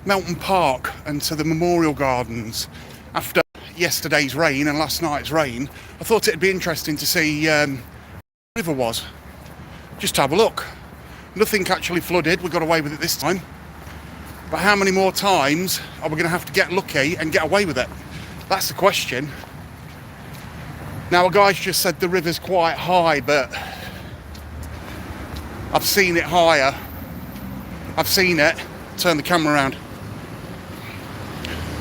Melton Park and to the Memorial Gardens after yesterday's rain and last night's rain. I thought it'd be interesting to see where the river was. Just have a look. Nothing actually flooded, we got away with it this time. But how many more times are we going to have to get lucky and get away with it? That's the question. Now, a guy's just said the river's quite high, but I've seen it higher. I've seen it. Turn the camera around.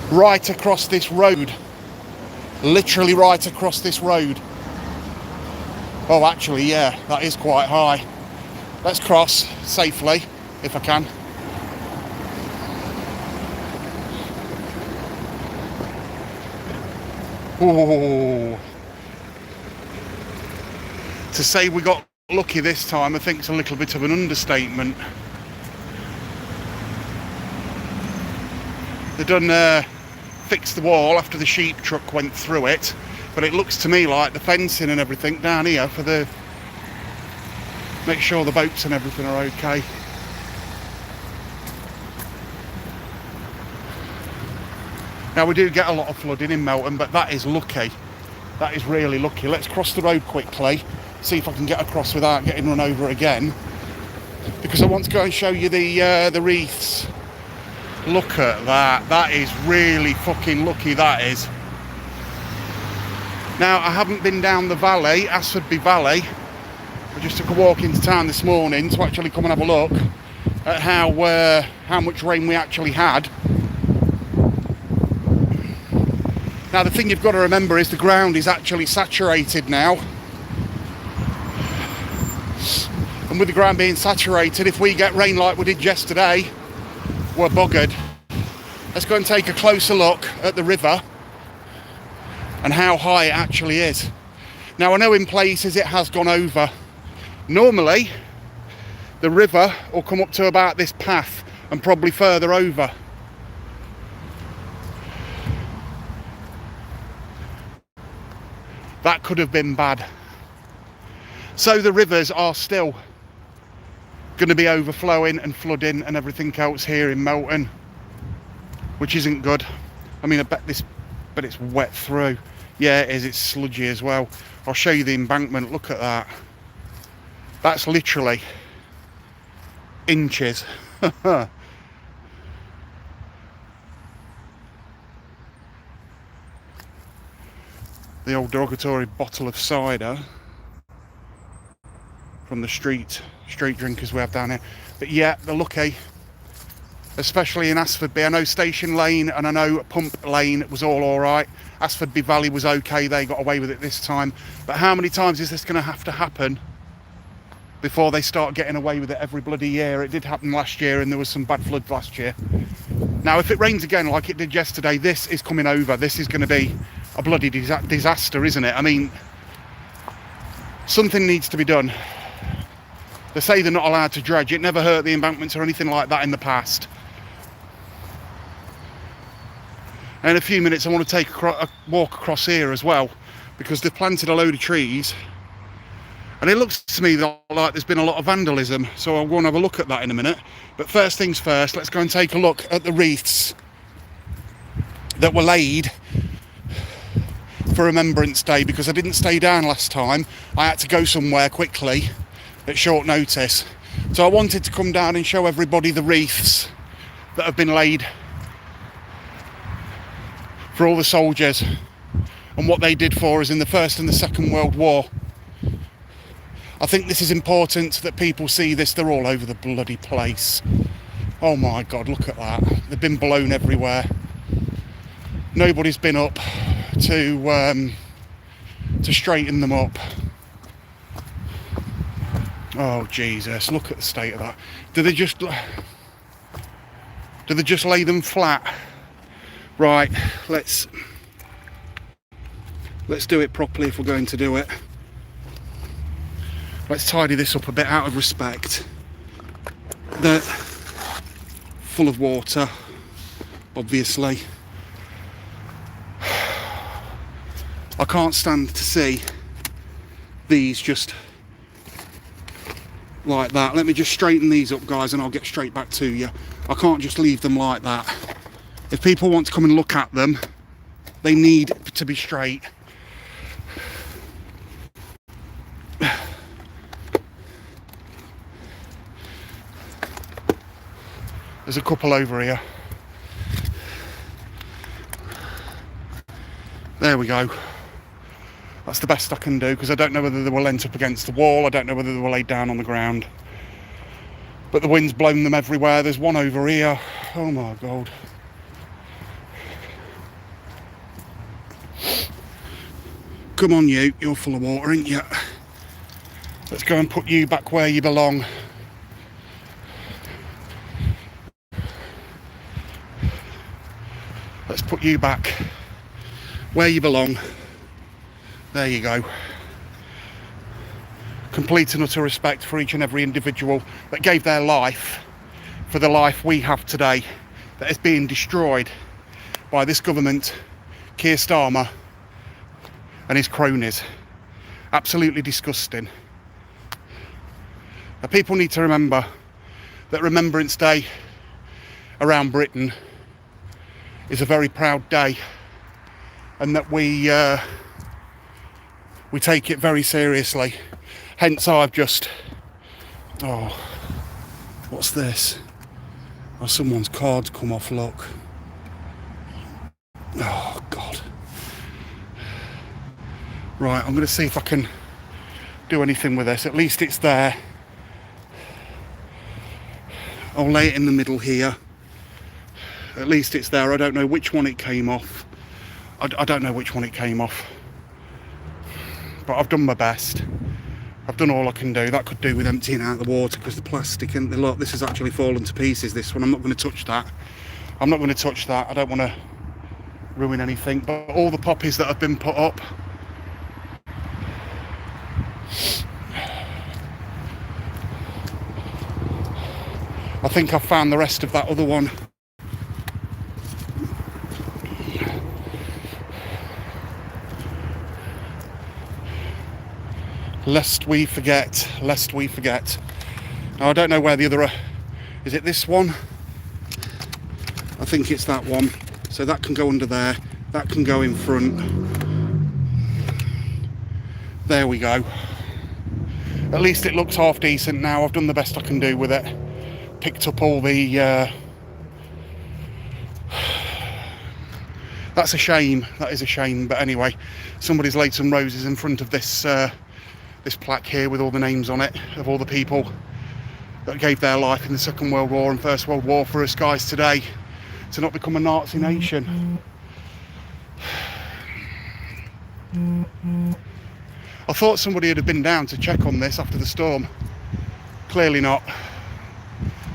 Right across this road. Literally right across this road. Oh, actually, yeah, that is quite high. Let's cross safely, if I can. Ooh. To say we got lucky this time, I think it's a little bit of an understatement. They done fixed the wall after the sheep truck went through it, but it looks to me like the fencing and everything down here for the make sure the boats and everything are okay. Now, we do get a lot of flooding in Melton, but that is lucky. That is really lucky. Let's cross the road quickly, see if I can get across without getting run over again, because I want to go and show you the wreaths. Look at that. That is really fucking lucky, that is. Now, I haven't been down the valley, Asfordby Valley. I just took a walk into town this morning to actually come and have a look at how much rain we actually had. Now, the thing you've got to remember is the ground is actually saturated now. And with the ground being saturated, if we get rain like we did yesterday, we're buggered. Let's go and take a closer look at the river and how high it actually is. Now, I know in places it has gone over. Normally, the river will come up to about this path and probably further over. That could have been bad. So the rivers are still going to be overflowing and flooding and everything else here in Melton, which isn't good. I mean, I bet it's wet through. Yeah, it is. It's sludgy as well. I'll show you the embankment. Look at that. That's literally inches. The old derogatory bottle of cider from the street drinkers we have down here. But yeah, they're lucky, especially in Asfordby. I know Station Lane and I know Pump Lane was all right. Asfordby Valley was okay, they got away with it this time. But how many times is this going to have to happen before they start getting away with it every bloody year? It did happen last year and there was some bad floods last year. Now, if it rains again like it did yesterday, this is coming over. This is going to be a bloody disaster, isn't it? I mean, something needs to be done. They say they're not allowed to dredge. It never hurt the embankments or anything like that in the past. And in a few minutes I want to take a walk across here as well, because they've planted a load of trees and it looks to me like there's been a lot of vandalism, so I'll go and have a look at that in a minute. But first things first, let's go and take a look at the wreaths that were laid for Remembrance Day, because I didn't stay down last time. I had to go somewhere quickly at short notice, so I wanted to come down and show everybody the wreaths that have been laid for all the soldiers and what they did for us in the First and the Second World War. I think this is important that people see this. They're all over the bloody place. Oh my God, look at that. They've been blown everywhere. Nobody's been up to straighten them up. Oh Jesus, look at the state of that. Do they just lay them flat? Right, let's do it properly if we're going to do it. Let's tidy this up a bit out of respect. They're full of water, obviously. I can't stand to see these just like that. Let me just straighten these up, guys, and I'll get straight back to you. I can't just leave them like that. If people want to come and look at them, they need to be straight. There's a couple over here. There we go. That's the best I can do, because I don't know whether they were leant up against the wall. I don't know whether they were laid down on the ground. But the wind's blown them everywhere. There's one over here. Oh my God. Come on, you're full of water, ain't you? Let's go and put you back where you belong. Let's put you back where you belong. There you go. Complete and utter respect for each and every individual that gave their life for the life we have today, that is being destroyed by this government, Keir Starmer and his cronies. Absolutely disgusting. Now, people need to remember that Remembrance Day around Britain is a very proud day, and that we take it very seriously. Hence I've just... Oh, what's this? Oh, someone's card's come off, look. Oh, God. Right, I'm going to see if I can do anything with this. At least it's there. I'll lay it in the middle here. At least it's there. I don't know which one it came off. I don't know which one it came off. But I've done my best. I've done all I can do. That could do with emptying out the water, because the plastic and the look, this has actually fallen to pieces, this one. I'm not going to touch that. I'm not going to touch that. I don't want to ruin anything. But all the poppies that have been put up, I think I've found the rest of that other one. Lest we forget. Now, I don't know where the other... Is it this one? I think it's that one. So that can go under there. That can go in front. There we go. At least it looks half decent now. I've done the best I can do with it. Picked up all the... That's a shame. That is a shame. But anyway, somebody's laid some roses in front of this... this plaque here with all the names on it of all the people that gave their life in the Second World War and First World War for us guys today to not become a Nazi nation. I thought somebody would have been down to check on this after the storm. Clearly not.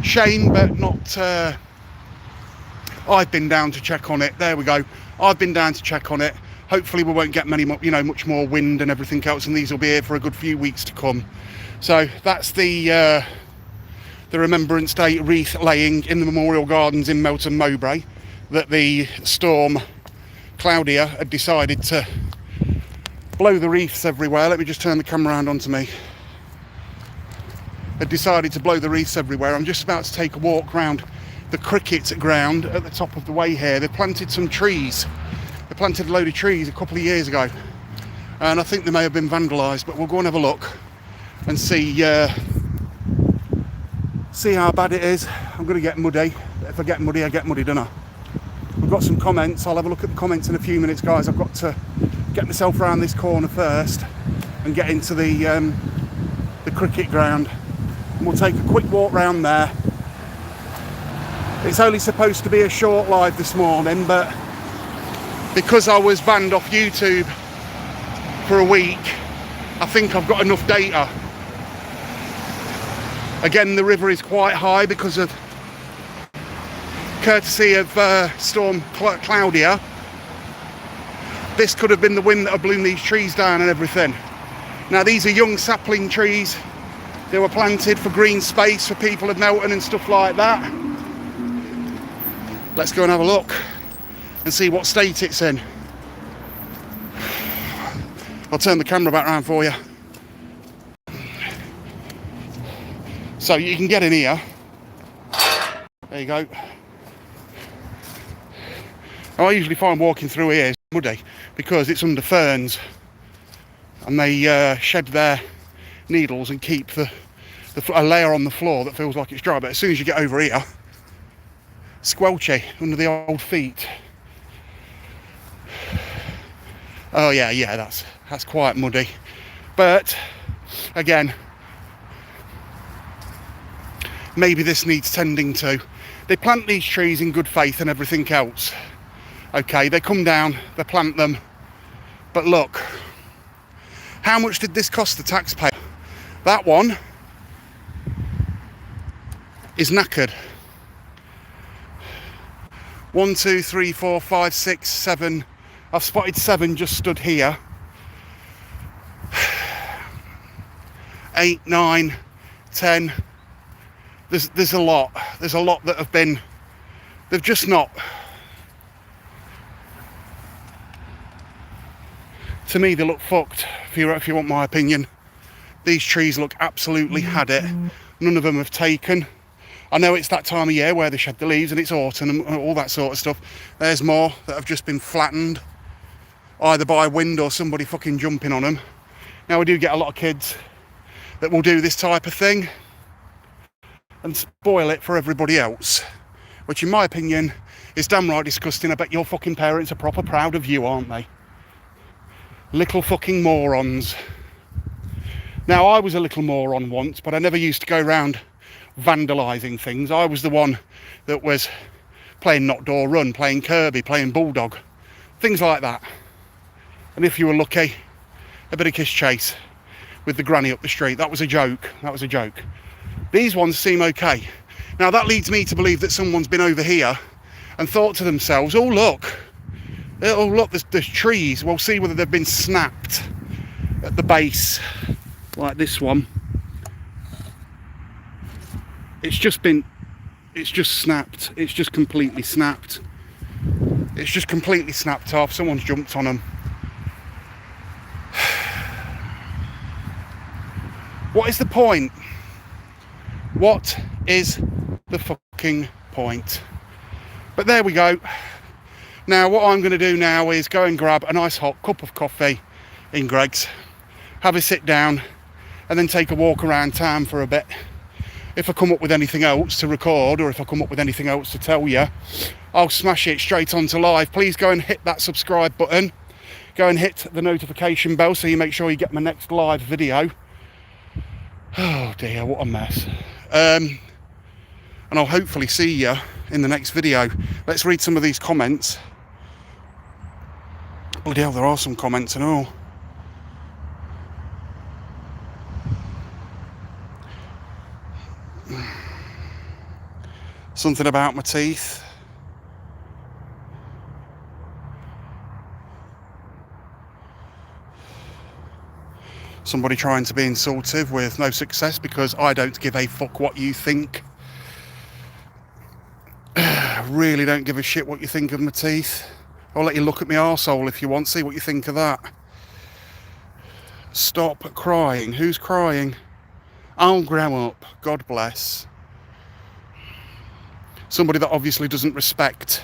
Shame, but not... I've been down to check on it. There we go. I've been down to check on it. Hopefully we won't get much more wind and everything else, and these will be here for a good few weeks to come. So that's the Remembrance Day wreath laying in the Memorial Gardens in Melton Mowbray, that the storm Claudia had decided to blow the wreaths everywhere. Let me just turn the camera around onto me. Had decided to blow the wreaths everywhere. I'm just about to take a walk round the cricket ground at the top of the way here. They planted some trees. They planted a load of trees a couple of years ago, and I think they may have been vandalised, but we'll go and have a look and see how bad it is. I'm going to get muddy. If I get muddy, I get muddy, don't I? We've got some comments. I'll have a look at the comments in a few minutes, guys. I've got to get myself around this corner first and get into the cricket ground. And we'll take a quick walk round there. It's only supposed to be a short live this morning, but because I was banned off YouTube for a week, I think I've got enough data. Again, the river is quite high because of courtesy of Storm Claudia. This could have been the wind that had blown these trees down and everything. Now, these are young sapling trees. They were planted for green space for people of Melton and stuff like that. Let's go and have a look and see what state it's in. I'll turn the camera back around for you. So you can get in here. There you go. I usually find walking through here is muddy because it's under ferns and they shed their needles and keep a layer on the floor that feels like it's dry. But as soon as you get over here, squelchy under the old feet. Oh yeah, that's quite muddy. But again, maybe this needs tending to. They plant these trees in good faith and everything else. Okay, they come down, they plant them. But look, how much did this cost the taxpayer? That one is knackered. 1, 2, 3, 4, 5, 6, 7. I've spotted 7 just stood here. 8, 9, 10. There's a lot. There's a lot that have been. They've just not. To me, they look fucked. If you want my opinion, these trees look absolutely had it. None of them have taken. I know it's that time of year where they shed the leaves and it's autumn and all that sort of stuff. There's more that have just been flattened, either by wind or somebody fucking jumping on them. Now, we do get a lot of kids that will do this type of thing and spoil it for everybody else, which in my opinion is damn right disgusting. I bet your fucking parents are proper proud of you, aren't they? Little fucking morons. Now, I was a little moron once, but I never used to go around vandalising things. I was the one that was playing Knock Door Run, playing Kirby, playing Bulldog, things like that. And if you were lucky, a bit of kiss chase with the granny up the street. That was a joke. That was a joke. These ones seem okay. Now, that leads me to believe that someone's been over here and thought to themselves, oh look, there's trees. We'll see whether they've been snapped at the base, like this one. It's just snapped. It's just completely snapped. It's just completely snapped off. Someone's jumped on them. What is the point? What is the fucking point? But there we go. Now, what I'm going to do now is go and grab a nice hot cup of coffee in Greg's, have a sit down, and then take a walk around town for a bit. If I come up with anything else to record, or if I come up with anything else to tell you, I'll smash it straight onto live. Please go and hit that subscribe button. Go and hit the notification bell so you make sure you get my next live video. Oh dear, what a mess. And I'll hopefully see you in the next video. Let's read some of these comments. Bloody hell, there are some comments and all. Something about my teeth. Somebody trying to be insultive with no success because I don't give a fuck what you think. Really don't give a shit what you think of my teeth. I'll let you look at my arsehole if you want, see what you think of that. Stop crying. Who's crying? I'll grow up. God bless. Somebody that obviously doesn't respect,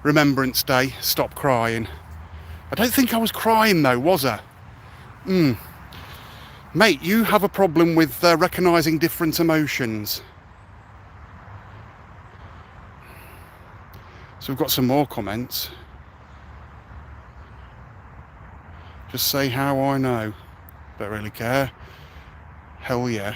Remembrance Day. Stop crying. I don't think I was crying though, was I? Mate, you have a problem with recognising different emotions. So we've got some more comments. Just say how I know. Don't really care. Hell yeah.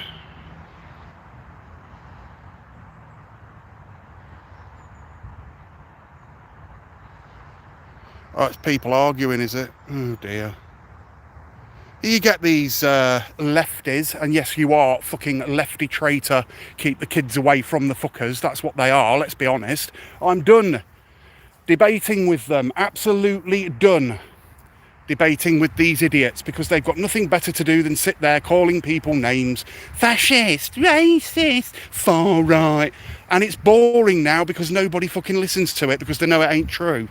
Oh, it's people arguing, is it? Oh dear. You get these lefties, and yes, you are fucking lefty traitor, keep the kids away from the fuckers. That's what they are, let's be honest. I'm done debating with them. Absolutely done debating with these idiots, because they've got nothing better to do than sit there calling people names. Fascist, racist, far right. And it's boring now because nobody fucking listens to it because they know it ain't true.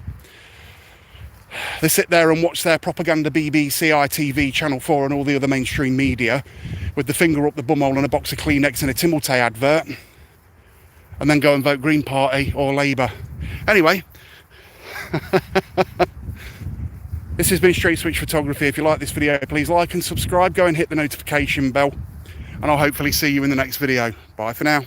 They sit there and watch their propaganda BBC, ITV, Channel 4 and all the other mainstream media with the finger up the bumhole and a box of Kleenex and a Timotei advert, and then go and vote Green Party or Labour. Anyway, this has been Street Switch Photography. If you like this video, please like and subscribe. Go and hit the notification bell, and I'll hopefully see you in the next video. Bye for now.